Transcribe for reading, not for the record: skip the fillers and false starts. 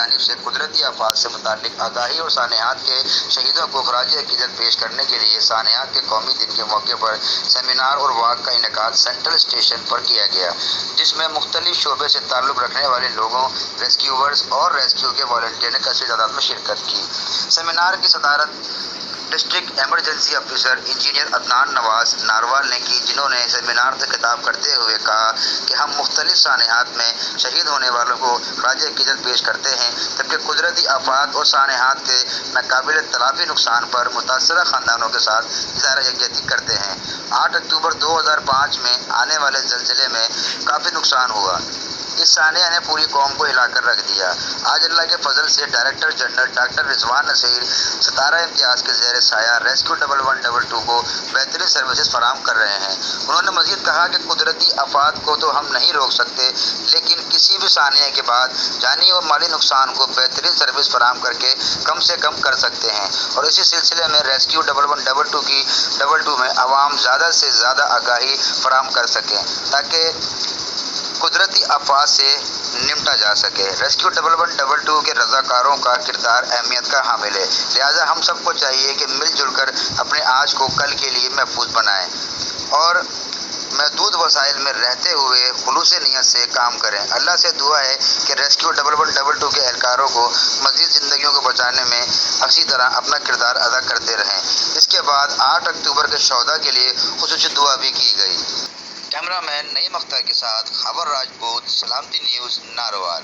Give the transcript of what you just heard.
जानिब से कुदरती आफात से मुताल्लिक आगाही और सानेहात के शहीदों को खराज अकीदत पेश करने के लिए सानेहात के कौमी दिन के मौके पर सेमिनार और वाक का इनेकाद सेंट्रल स्टेशन पर किया गया, जिसमें मुख्तलिफ शोबे से ताल्लुक़ रखने वाले लोगों, रेस्क्यूअर्स और रेस्क्यू के वॉलंटियर ने कसीर तादाद में शिरकत की। सेमिनार की सदारत district emergency officer engineer Adnan Nawaz narwhal ने की, जिन्होंने सेमिनार से खिताब करते हुए कहा कि हम मुख्तलिफ सानेहात में शहीद होने वालों को खराज अकीदत पेश करते हैं, जबकि कुदरती आफात और सानेहात के नाकाबिल तलाफी नुकसान पर मुतासरा ख़ानदानों के साथ इज़हार यकजहती करते हैं। 8 अक्टूबर 2005 में आने वाले ज़लज़ले में काफ़ी नुकसान हुआ। इस सानिया ने पूरी कौम को हिलाकर रख दिया। आज अल्लाह के फजल से director general doctor Rizwan Naseer 17 Imtiaz के ज़ेर साया रेस्क्यू 1112 को बेहतरीन सर्विसेज फराहम कर रहे हैं। उन्होंने मज़ीद कहा कि कुदरती आफात को तो हम नहीं रोक सकते, लेकिन किसी भी सानिया के बाद जानी और माली नुकसान को बेहतरीन सर्विस फराहम करके कम से कम कर सकते हैं। और इसी सिलसिले में रेस्क्यू 1112 में आवाम ज़्यादा से ज़्यादा आगाही फराहम कर सकें ताकि कुदरती आफात से निपटा जा सके। रेस्क्यू 1112 के रज़ाकारों का किरदार अहमियत का हामिल है, लिहाजा हम सबको चाहिए कि मिलजुल कर अपने आज को कल के लिए महफूज बनाएं और महदूद वसाइल में रहते हुए खुलूस नियत से काम करें। अल्लाह से दुआ है कि रेस्क्यू 1112 के एहलकारों को मज़ीद ज़िंदगियों को बचाने में इसी तरह अपना किरदार अदा करते रहें। इसके बाद 8 अक्टूबर के शोहदा के लिए खुसूसी दुआ भी की गई। कैमरामैन नईम अख्तर के साथ खबर राजपूत, सलामती न्यूज़, नारोवाल।